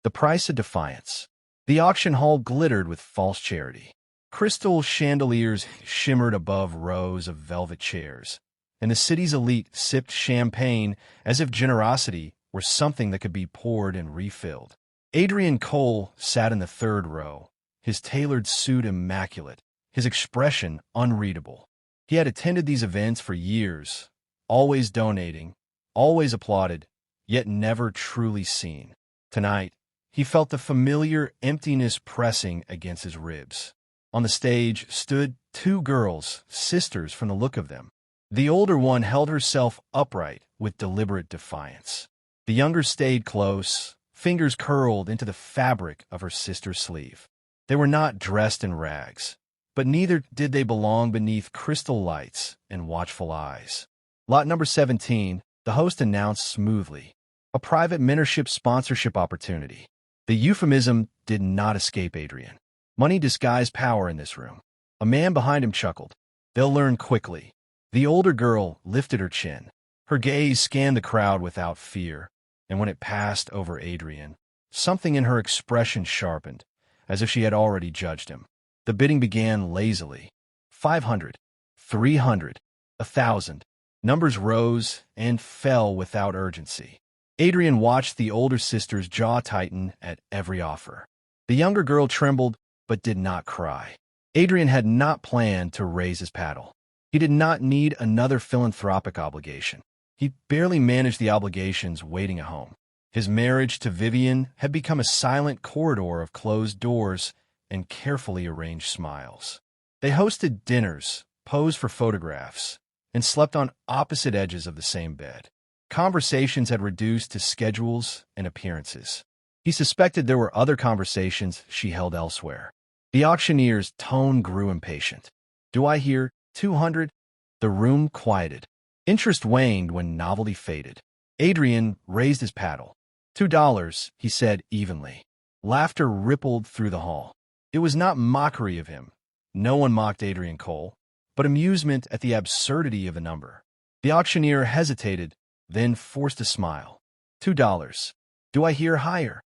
The price of defiance. The auction hall glittered with false charity. Crystal chandeliers shimmered above rows of velvet chairs, and the city's elite sipped champagne as if generosity were something that could be poured and refilled. Adrian Cole sat in the third row, his tailored suit immaculate, his expression unreadable. He had attended these events for years, always donating, always applauded, yet never truly seen. Tonight, he felt the familiar emptiness pressing against his ribs. On the stage stood two girls, sisters from the look of them. The older one held herself upright with deliberate defiance. The younger stayed close, fingers curled into the fabric of her sister's sleeve. They were not dressed in rags, but neither did they belong beneath crystal lights and watchful eyes. Lot number 17, the host announced smoothly. A private mentorship sponsorship opportunity. The euphemism did not escape Adrian. Money disguised power in this room. A man behind him chuckled. They'll learn quickly. The older girl lifted her chin. Her gaze scanned the crowd without fear, and when it passed over Adrian, something in her expression sharpened, as if she had already judged him. The bidding began lazily. 500, 300, 1,000. Numbers rose and fell without urgency. Adrian watched the older sister's jaw tighten at every offer. The younger girl trembled, but did not cry. Adrian had not planned to raise his paddle. He did not need another philanthropic obligation. He barely managed the obligations waiting at home. His marriage to Vivian had become a silent corridor of closed doors and carefully arranged smiles. They hosted dinners, posed for photographs, and slept on opposite edges of the same bed. Conversations had reduced to schedules and appearances. He suspected there were other conversations she held elsewhere. The auctioneer's tone grew impatient. Do I hear 200? The room quieted. Interest waned when novelty faded. Adrian raised his paddle. $2, he said evenly. Laughter rippled through the hall. It was not mockery of him. No one mocked Adrian Cole, but amusement at the absurdity of the number. The auctioneer hesitated, then forced a smile. $2. Do I hear higher?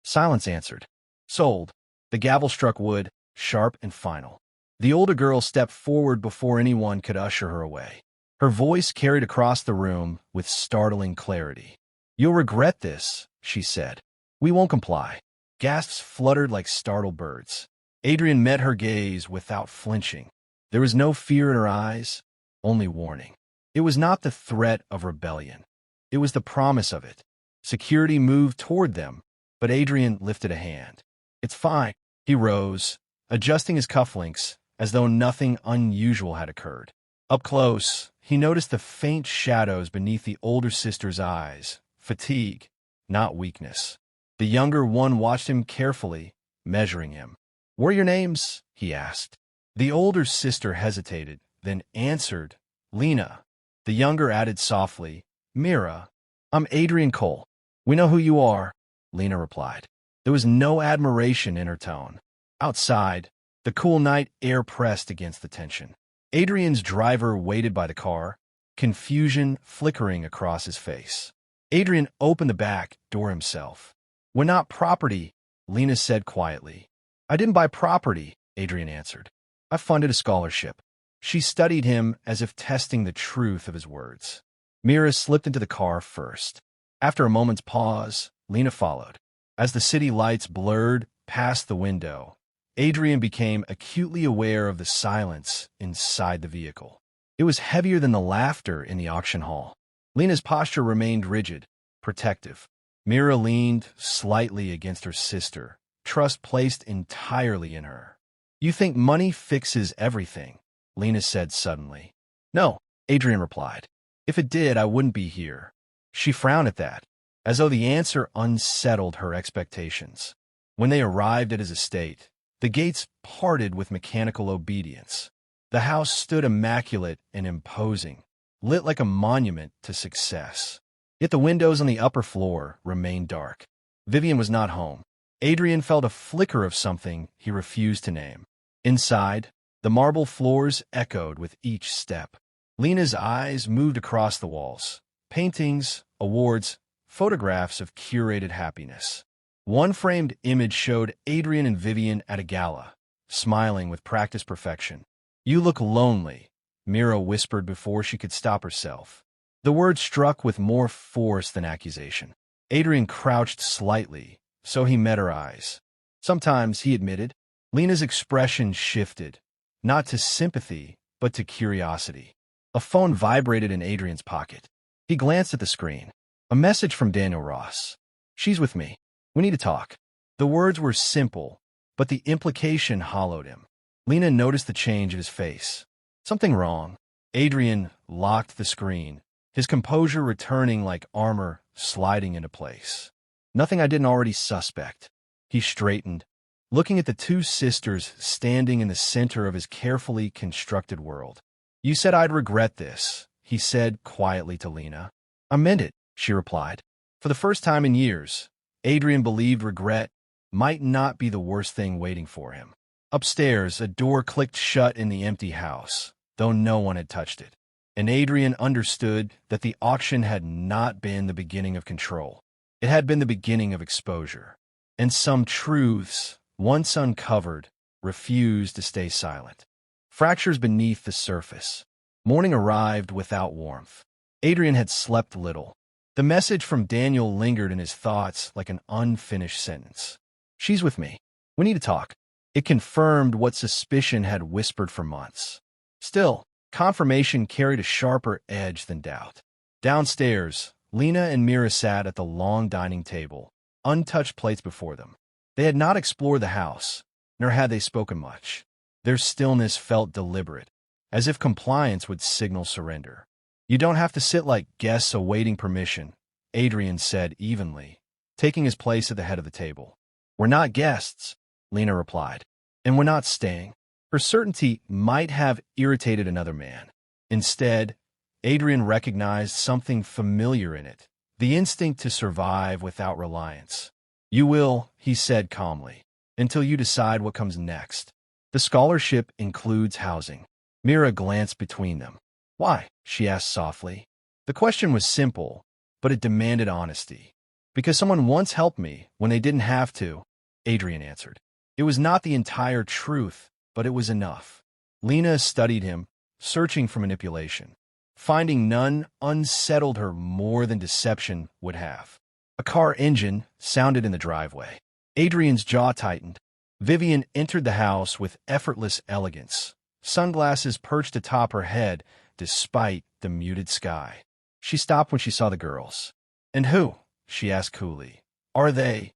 Silence answered. Sold. The gavel struck wood, sharp and final. The older girl stepped forward before anyone could usher her away. Her voice carried across the room with startling clarity. You'll regret this, she said. We won't comply. Gasps fluttered like startled birds. Adrian met her gaze without flinching. There was no fear in her eyes, only warning. It was not the threat of rebellion. It was the promise of it. Security moved toward them, but Adrian lifted a hand. It's fine. He rose, adjusting his cufflinks as though nothing unusual had occurred. Up close, he noticed the faint shadows beneath the older sister's eyes, fatigue, not weakness. The younger one watched him carefully, measuring him. What are your names? He asked. The older sister hesitated, then answered, Lena. The younger added softly, Mira. I'm Adrian Cole. We know who you are, Lena replied. There was no admiration in her tone. Outside, the cool night air pressed against the tension. Adrian's driver waited by the car, confusion flickering across his face. Adrian opened the back door himself. We're not property, Lena said quietly. I didn't buy property, Adrian answered. I funded a scholarship. She studied him as if testing the truth of his words. Mira slipped into the car first. After a moment's pause, Lena followed. As the city lights blurred past the window, Adrian became acutely aware of the silence inside the vehicle. It was heavier than the laughter in the auction hall. Lena's posture remained rigid, protective. Mira leaned slightly against her sister, trust placed entirely in her. You think money fixes everything, Lena said suddenly. No, Adrian replied. If it did, I wouldn't be here. She frowned at that, as though the answer unsettled her expectations. When they arrived at his estate, the gates parted with mechanical obedience. The house stood immaculate and imposing, lit like a monument to success. Yet the windows on the upper floor remained dark. Vivian was not home. Adrian felt a flicker of something he refused to name. Inside, the marble floors echoed with each step. Lena's eyes moved across the walls. Paintings, awards, photographs of curated happiness. One framed image showed Adrian and Vivian at a gala, smiling with practiced perfection. "You look lonely," Mira whispered before she could stop herself. The word struck with more force than accusation. Adrian crouched slightly, so he met her eyes. "Sometimes," he admitted. Lena's expression shifted, not to sympathy, but to curiosity. A phone vibrated in Adrian's pocket. He glanced at the screen. A message from Daniel Ross. "She's with me. We need to talk." The words were simple, but the implication hollowed him. Lena noticed the change in his face. "Something wrong?" Adrian locked the screen, his composure returning like armor sliding into place. "Nothing I didn't already suspect." He straightened, looking at the two sisters standing in the center of his carefully constructed world. "You said I'd regret this," he said quietly to Lena. "I meant it," she replied. For the first time in years, Adrian believed regret might not be the worst thing waiting for him. Upstairs, a door clicked shut in the empty house, though no one had touched it. And Adrian understood that the auction had not been the beginning of control. It had been the beginning of exposure. And some truths, once uncovered, refused to stay silent. Fractures beneath the surface. Morning arrived without warmth. Adrian had slept little. The message from Daniel lingered in his thoughts like an unfinished sentence. "She's with me. We need to talk." It confirmed what suspicion had whispered for months. Still, confirmation carried a sharper edge than doubt. Downstairs, Lena and Mira sat at the long dining table, untouched plates before them. They had not explored the house, nor had they spoken much. Their stillness felt deliberate, as if compliance would signal surrender. "You don't have to sit like guests awaiting permission," Adrian said evenly, taking his place at the head of the table. "We're not guests," Lena replied, "and we're not staying." Her certainty might have irritated another man. Instead, Adrian recognized something familiar in it, the instinct to survive without reliance. "You will," he said calmly, "until you decide what comes next. The scholarship includes housing." Mira glanced between them. "Why?" she asked softly. The question was simple, but it demanded honesty. "Because someone once helped me when they didn't have to," Adrian answered. It was not the entire truth, but it was enough. Lena studied him, searching for manipulation. Finding none unsettled her more than deception would have. A car engine sounded in the driveway. Adrian's jaw tightened. Vivian entered the house with effortless elegance, sunglasses perched atop her head despite the muted sky. She stopped when she saw the girls. "And who?" she asked coolly. "Are they?"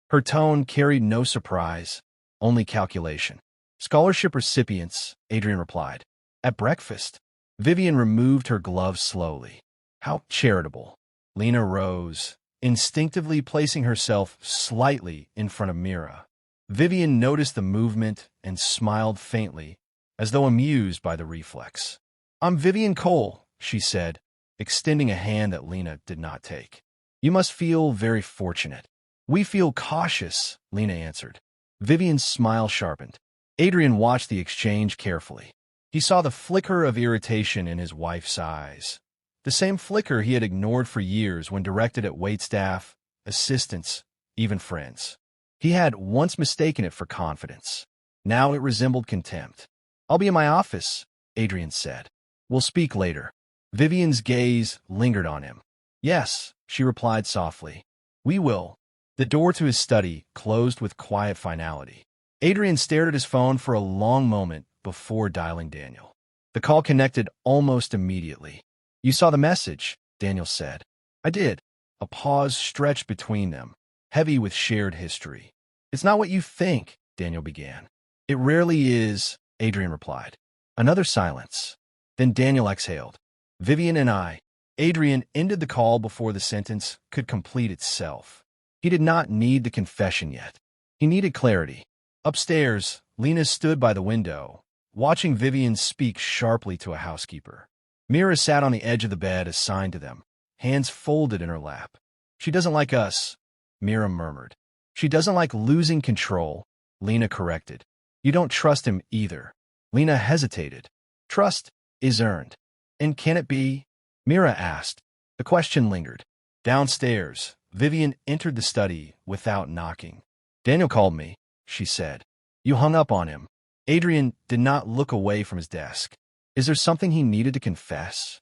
Her tone carried no surprise, only calculation. "Scholarship recipients," Adrian replied. "At breakfast." Vivian removed her gloves slowly. "How charitable." Lena rose, instinctively placing herself slightly in front of Mira. Vivian noticed the movement and smiled faintly, as though amused by the reflex. "I'm Adrian Cole," she said, extending a hand that Lena did not take. "You must feel very fortunate." "We feel cautious," Lena answered. Vivian's smile sharpened. Adrian watched the exchange carefully. He saw the flicker of irritation in his wife's eyes, the same flicker he had ignored for years when directed at waitstaff, assistants, even friends. He had once mistaken it for confidence. Now it resembled contempt. "I'll be in my office," Adrian said. "We'll speak later." Vivian's gaze lingered on him. "Yes," she replied softly. "We will." The door to his study closed with quiet finality. Adrian stared at his phone for a long moment before dialing Daniel. The call connected almost immediately. "You saw the message," Daniel said. "I did." A pause stretched between them, heavy with shared history. "It's not what you think," Daniel began. "It rarely is," Adrian replied. Another silence. Then Daniel exhaled. "Vivian and I." Adrian ended the call before the sentence could complete itself. He did not need the confession yet. He needed clarity. Upstairs, Lena stood by the window, watching Vivian speak sharply to a housekeeper. Mira sat on the edge of the bed assigned to them, hands folded in her lap. "She doesn't like us," Mira murmured. "She doesn't like losing control," Lena corrected. "You don't trust him either." Lena hesitated. "Trust is earned." "And can it be?" Mira asked. The question lingered. Downstairs, Vivian entered the study without knocking. "Daniel called me," she said. "You hung up on him." Adrian did not look away from his desk. "Is there something he needed to confess?"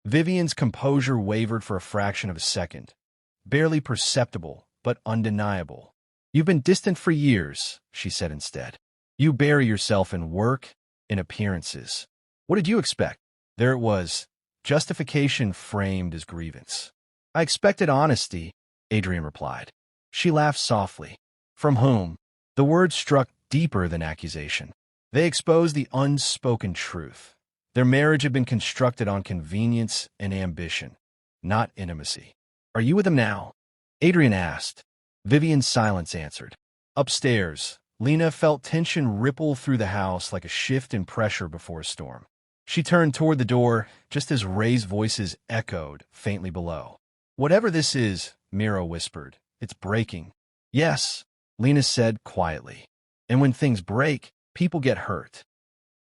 Vivian's composure wavered for a fraction of a second. Barely perceptible, but undeniable. "You've been distant for years," she said instead. "You bury yourself in work, in appearances. What did you expect?" There it was, justification framed as grievance. "I expected honesty," Adrian replied. She laughed softly. "From whom?" The words struck deeper than accusation. They exposed the unspoken truth. Their marriage had been constructed on convenience and ambition, not intimacy. "Are you with him now?" Adrian asked. Vivian's silence answered. Upstairs, Lena felt tension ripple through the house like a shift in pressure before a storm. She turned toward the door just as Ray's voices echoed faintly below. "Whatever this is," Mira whispered, "it's breaking." "Yes," Lena said quietly. "And when things break, people get hurt."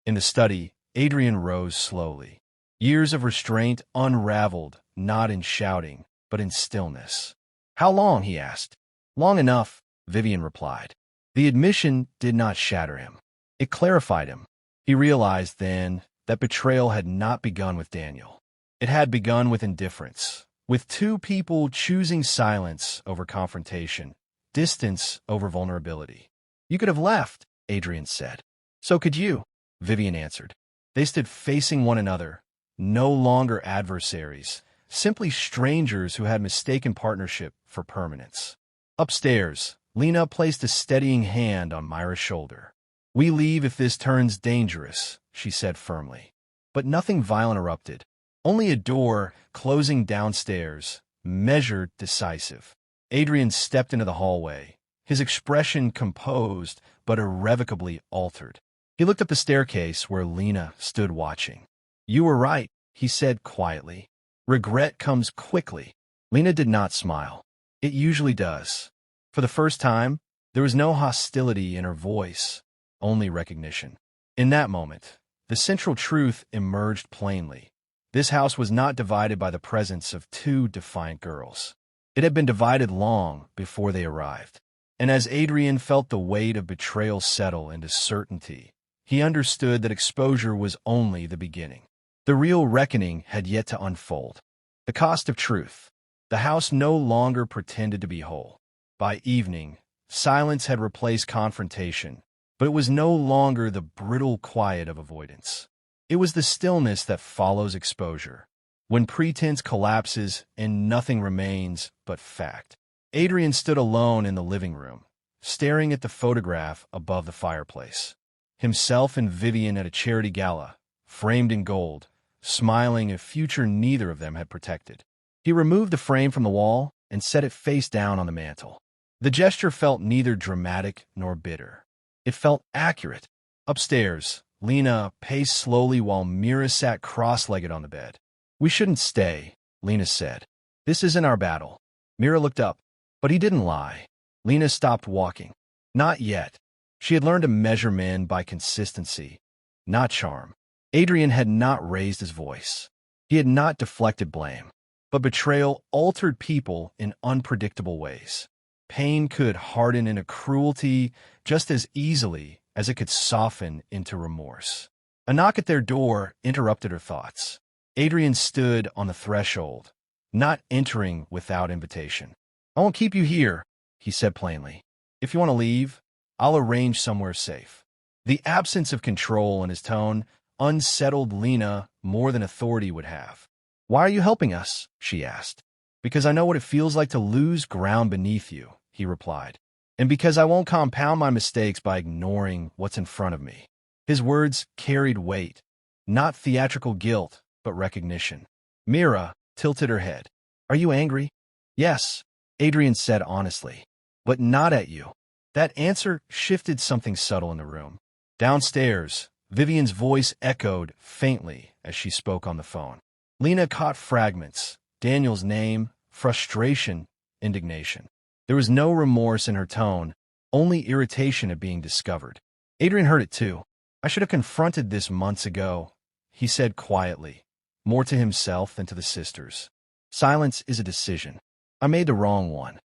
In the study, Adrian rose slowly. Years of restraint unraveled, not in shouting, but in stillness. "How long?" he asked. "Long enough," Vivian replied. The admission did not shatter him. It clarified him. He realized then that betrayal had not begun with Daniel. It had begun with indifference, with two people choosing silence over confrontation, distance over vulnerability. "You could have left," Adrian said. "So could you," Vivian answered. They stood facing one another, no longer adversaries, simply strangers who had mistaken partnership for permanence. Upstairs, Lena placed a steadying hand on Mira's shoulder. "We leave if this turns dangerous," she said firmly. But nothing violent erupted. Only a door, closing downstairs, measured, decisive. Adrian stepped into the hallway, his expression composed but irrevocably altered. He looked up the staircase where Lena stood watching. "You were right," he said quietly. "Regret comes quickly." Lena did not smile. It usually does. For the first time, there was no hostility in her voice, only recognition. In that moment, the central truth emerged plainly. This house was not divided by the presence of two defiant girls. It had been divided long before they arrived. And as Adrian felt the weight of betrayal settle into certainty, he understood that exposure was only the beginning. The real reckoning had yet to unfold. The cost of truth. The house no longer pretended to be whole. By evening, silence had replaced confrontation, but it was no longer the brittle quiet of avoidance. It was the stillness that follows exposure, when pretense collapses and nothing remains but fact. Adrian stood alone in the living room, staring at the photograph above the fireplace. Himself and Vivian at a charity gala, framed in gold, smiling a future neither of them had protected. He removed the frame from the wall and set it face down on the mantel. The gesture felt neither dramatic nor bitter. It felt accurate. Upstairs, Lena paced slowly while Mira sat cross-legged on the bed. "We shouldn't stay," Lena said. "This isn't our battle." Mira looked up, but he didn't lie. Lena stopped walking. Not yet. She had learned to measure men by consistency, not charm. Adrian had not raised his voice. He had not deflected blame. But betrayal altered people in unpredictable ways. Pain could harden into cruelty just as easily as it could soften into remorse. A knock at their door interrupted her thoughts. Adrian stood on the threshold, not entering without invitation. "I won't keep you here," he said plainly. "If you want to leave, I'll arrange somewhere safe." The absence of control in his tone unsettled Lena more than authority would have. "Why are you helping us?" she asked. "Because I know what it feels like to lose ground beneath you," he replied. "And because I won't compound my mistakes by ignoring what's in front of me." His words carried weight, not theatrical guilt, but recognition. Mira tilted her head. "Are you angry?" "Yes," Adrian said honestly. "But not at you." That answer shifted something subtle in the room. Downstairs, Vivian's voice echoed faintly as she spoke on the phone. Lena caught fragments: Daniel's name, frustration, indignation. There was no remorse in her tone, only irritation at being discovered. Adrian heard it too. "I should have confronted this months ago," he said quietly, more to himself than to the sisters. "Silence is a decision. I made the wrong one.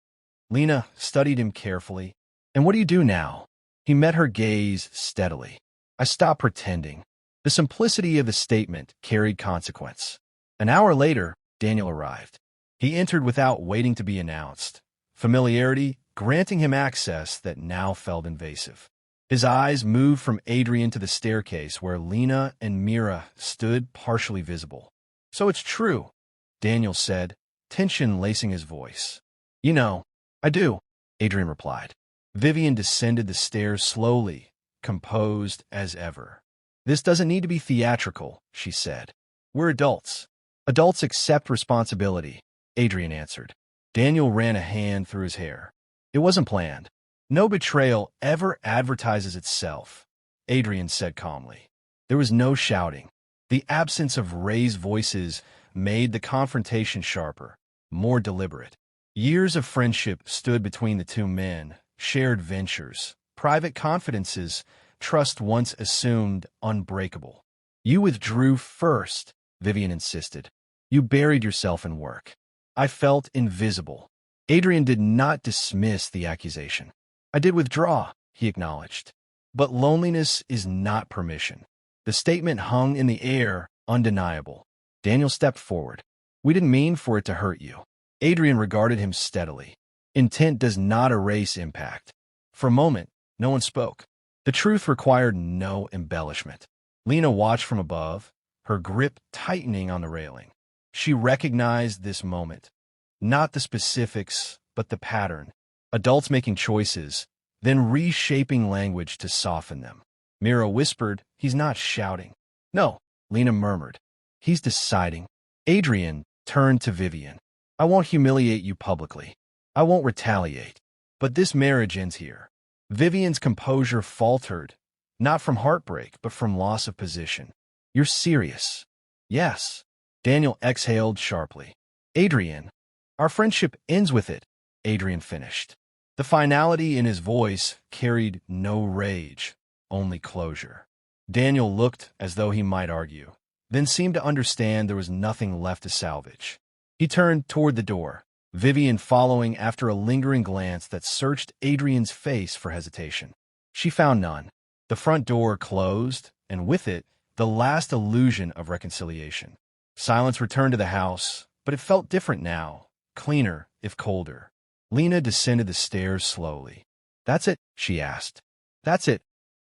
Lena studied him carefully. And what do you do now? He met her gaze steadily. I stopped pretending. The simplicity of the statement carried consequence. An hour later, Daniel arrived. He entered without waiting to be announced, familiarity granting him access that now felt invasive. His eyes moved from Adrian to the staircase where Lena and Mira stood partially visible. So it's true, Daniel said, tension lacing his voice. You know, I do, Adrian replied. Vivian descended the stairs slowly, composed as ever. This doesn't need to be theatrical, she said. We're adults. Adults accept responsibility, Adrian answered. Daniel ran a hand through his hair. It wasn't planned. No betrayal ever advertises itself, Adrian said calmly. There was no shouting. The absence of raised voices made the confrontation sharper, more deliberate. Years of friendship stood between the two men, shared ventures, private confidences, trust once assumed unbreakable. You withdrew first, Vivian insisted. You buried yourself in work. I felt invisible. Adrian did not dismiss the accusation. I did withdraw, he acknowledged. But loneliness is not permission. The statement hung in the air, undeniable. Daniel stepped forward. We didn't mean for it to hurt you. Adrian regarded him steadily. Intent does not erase impact. For a moment, no one spoke. The truth required no embellishment. Lena watched from above, her grip tightening on the railing. She recognized this moment. Not the specifics, but the pattern. Adults making choices, then reshaping language to soften them. Mira whispered, he's not shouting. No, Lena murmured. He's deciding. Adrian turned to Vivian. I won't humiliate you publicly. I won't retaliate. But this marriage ends here. Vivian's composure faltered, not from heartbreak, but from loss of position. You're serious? Yes. Daniel exhaled sharply. Adrian, our friendship ends with it, Adrian finished. The finality in his voice carried no rage, only closure. Daniel looked as though he might argue, then seemed to understand there was nothing left to salvage. He turned toward the door, Vivian following after a lingering glance that searched Adrian's face for hesitation. She found none. The front door closed, and with it, the last illusion of reconciliation. Silence returned to the house, but it felt different now, cleaner, if colder. Lena descended the stairs slowly. That's it, she asked. That's it,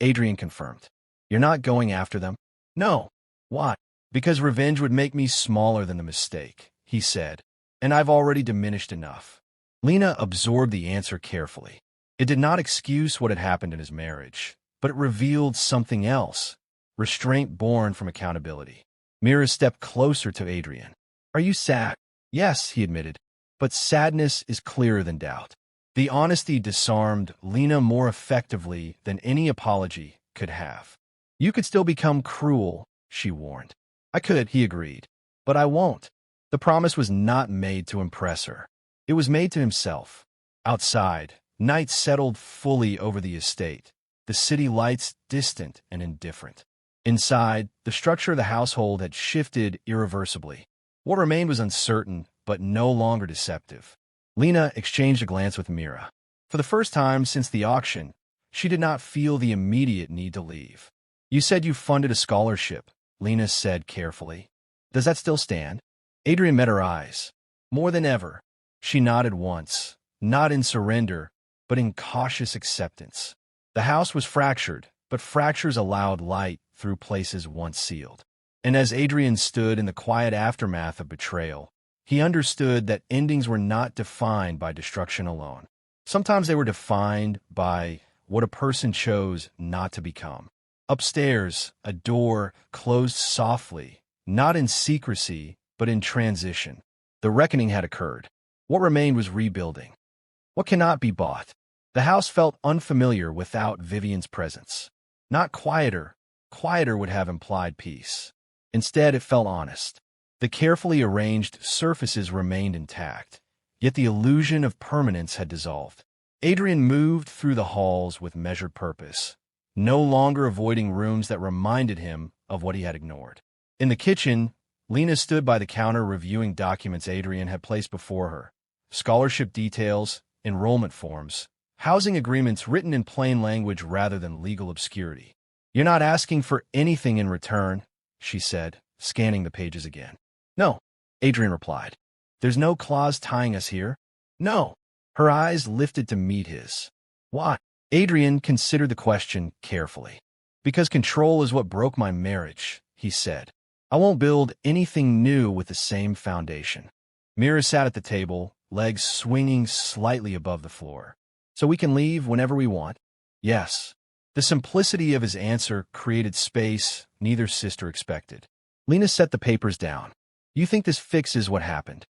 Adrian confirmed. You're not going after them? No. Why? Because revenge would make me smaller than the mistake, he said, and I've already diminished enough. Lena absorbed the answer carefully. It did not excuse what had happened in his marriage, but it revealed something else, restraint born from accountability. Mira stepped closer to Adrian. Are you sad? Yes, he admitted, but sadness is clearer than doubt. The honesty disarmed Lena more effectively than any apology could have. You could still become cruel, she warned. I could, he agreed, but I won't. The promise was not made to impress her. It was made to himself. Outside, night settled fully over the estate, the city lights distant and indifferent. Inside, the structure of the household had shifted irreversibly. What remained was uncertain, but no longer deceptive. Lena exchanged a glance with Mira. For the first time since the auction, she did not feel the immediate need to leave. You said you funded a scholarship, Lena said carefully. Does that still stand? Adrian met her eyes. More than ever. She nodded once, not in surrender, but in cautious acceptance. The house was fractured, but fractures allowed light through places once sealed. And as Adrian stood in the quiet aftermath of betrayal, he understood that endings were not defined by destruction alone. Sometimes they were defined by what a person chose not to become. Upstairs, a door closed softly, not in secrecy, but in transition. The reckoning had occurred. What remained was rebuilding. What cannot be bought? The house felt unfamiliar without Vivian's presence. Not quieter. Quieter would have implied peace. Instead, it felt honest. The carefully arranged surfaces remained intact, yet the illusion of permanence had dissolved. Adrian moved through the halls with measured purpose, no longer avoiding rooms that reminded him of what he had ignored. In the kitchen, Lena stood by the counter reviewing documents Adrian had placed before her, scholarship details, enrollment forms, housing agreements written in plain language rather than legal obscurity. "You're not asking for anything in return," she said, scanning the pages again. "No," Adrian replied. "There's no clause tying us here." "No." Her eyes lifted to meet his. "Why?" Adrian considered the question carefully. "Because control is what broke my marriage," he said. "I won't build anything new with the same foundation." Mira sat at the table, legs swinging slightly above the floor. "So we can leave whenever we want?" "Yes." The simplicity of his answer created space neither sister expected. Lena set the papers down. "You think this fixes what happened?"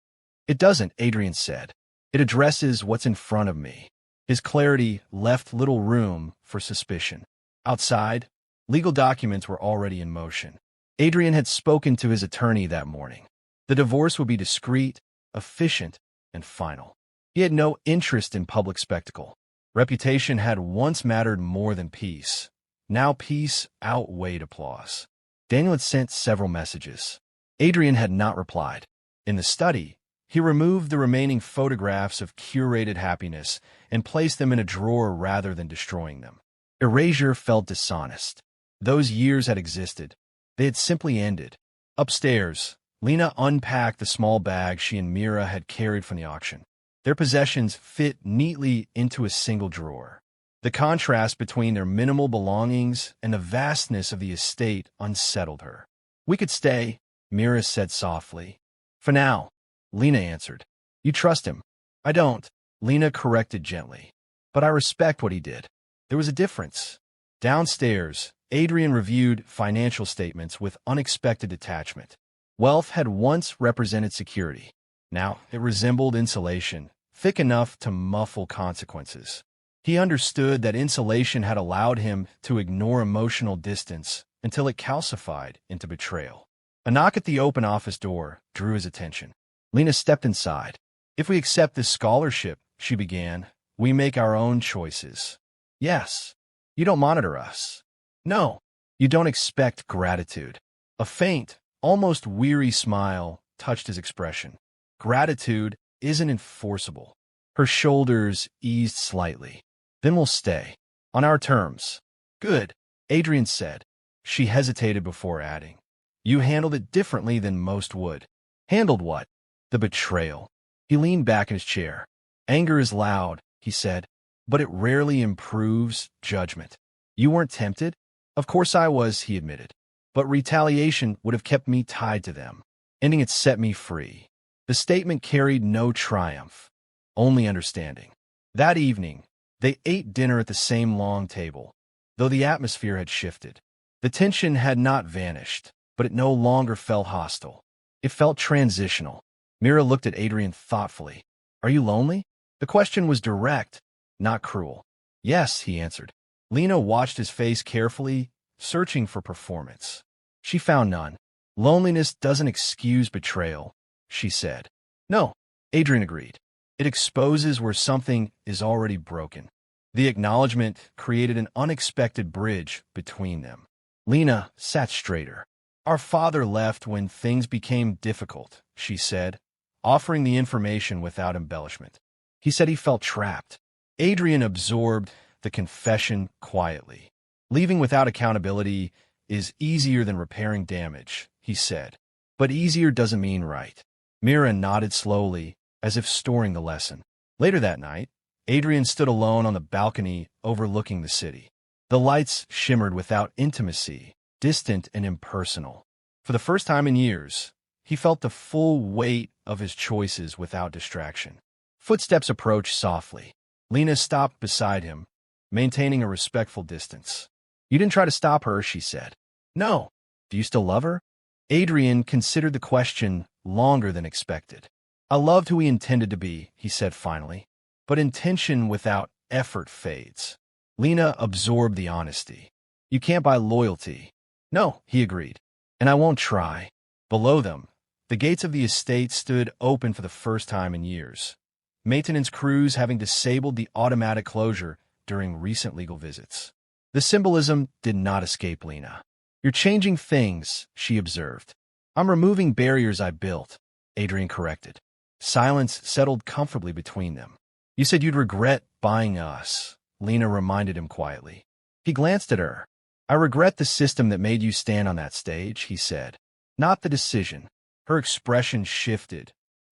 "It doesn't," Adrian said. "It addresses what's in front of me." His clarity left little room for suspicion. Outside, legal documents were already in motion. Adrian had spoken to his attorney that morning. The divorce would be discreet, efficient, and final. He had no interest in public spectacle. Reputation had once mattered more than peace. Now peace outweighed applause. Daniel had sent several messages. Adrian had not replied. In the study, he removed the remaining photographs of curated happiness and placed them in a drawer rather than destroying them. Erasure felt dishonest. Those years had existed. They had simply ended. Upstairs, Lena unpacked the small bag she and Mira had carried from the auction. Their possessions fit neatly into a single drawer. The contrast between their minimal belongings and the vastness of the estate unsettled her. "We could stay," Mira said softly. "For now," Lena answered. "You trust him." "I don't," Lena corrected gently. "But I respect what he did." There was a difference. Downstairs, Adrian reviewed financial statements with unexpected detachment. Wealth had once represented security. Now it resembled insulation, thick enough to muffle consequences. He understood that insulation had allowed him to ignore emotional distance until it calcified into betrayal. A knock at the open office door drew his attention. Lena stepped inside. "If we accept this scholarship," she began, "we make our own choices." "Yes." "You don't monitor us." "No." "You don't expect gratitude." A faint, almost weary smile touched his expression. "Gratitude isn't enforceable." Her shoulders eased slightly. "Then we'll stay. On our terms." "Good," Adrian said. She hesitated before adding, "You handled it differently than most would." "Handled what?" "The betrayal." He leaned back in his chair. "Anger is loud," he said, "but it rarely improves judgment." "You weren't tempted?" "Of course I was," he admitted. "But retaliation would have kept me tied to them. Ending it set me free." The statement carried no triumph, only understanding. That evening, they ate dinner at the same long table, though the atmosphere had shifted. The tension had not vanished, but it no longer felt hostile. It felt transitional. Mira looked at Adrian thoughtfully. "Are you lonely?" The question was direct, not cruel. "Yes," he answered. Lena watched his face carefully, searching for performance. She found none. "Loneliness doesn't excuse betrayal," she said. "No," Adrian agreed. "It exposes where something is already broken." The acknowledgement created an unexpected bridge between them. Lena sat straighter. "Our father left when things became difficult," she said, offering the information without embellishment. "He said he felt trapped." Adrian absorbed the confession quietly. "Leaving without accountability is easier than repairing damage," he said. "But easier doesn't mean right." Mira nodded slowly, as if storing the lesson. Later that night, Adrian stood alone on the balcony overlooking the city. The lights shimmered without intimacy, distant and impersonal. For the first time in years, he felt the full weight of his choices without distraction. Footsteps approached softly. Lena stopped beside him, maintaining a respectful distance. "You didn't try to stop her," she said. "No." "Do you still love her?" Adrian considered the question longer than expected. "I loved who he intended to be," he said finally. "But intention without effort fades." Lena absorbed the honesty. "You can't buy loyalty." "No," he agreed. "And I won't try." Below them, the gates of the estate stood open for the first time in years, maintenance crews having disabled the automatic closure during recent legal visits. The symbolism did not escape Lena. "You're changing things," she observed. "I'm removing barriers I built," Adrian corrected. Silence settled comfortably between them. You said you'd regret buying us, Lena reminded him quietly. He glanced at her. I regret the system that made you stand on that stage, he said. Not the decision. Her expression shifted,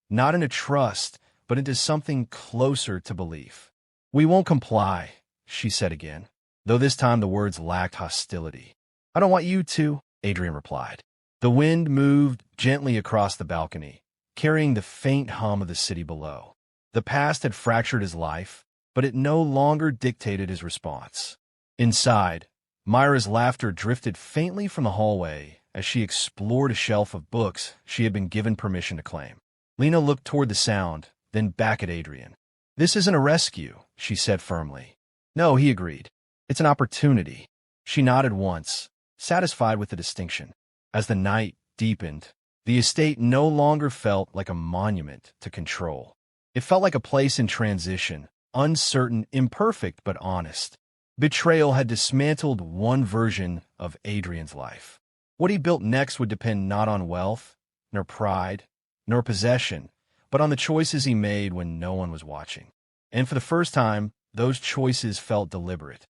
not into trust, but into something closer to belief. We won't comply, she said again, though this time the words lacked hostility. I don't want you to, Adrian replied. The wind moved gently across the balcony, carrying the faint hum of the city below. The past had fractured his life, but it no longer dictated his response. Inside, Mira's laughter drifted faintly from the hallway as she explored a shelf of books she had been given permission to claim. Lena looked toward the sound, then back at Adrian. This isn't a rescue, she said firmly. No, he agreed. It's an opportunity. She nodded once, satisfied with the distinction. As the night deepened, the estate no longer felt like a monument to control. It felt like a place in transition, uncertain, imperfect, but honest. Betrayal had dismantled one version of Adrian's life. What he built next would depend not on wealth, nor pride, nor possession, but on the choices he made when no one was watching. And for the first time, those choices felt deliberate.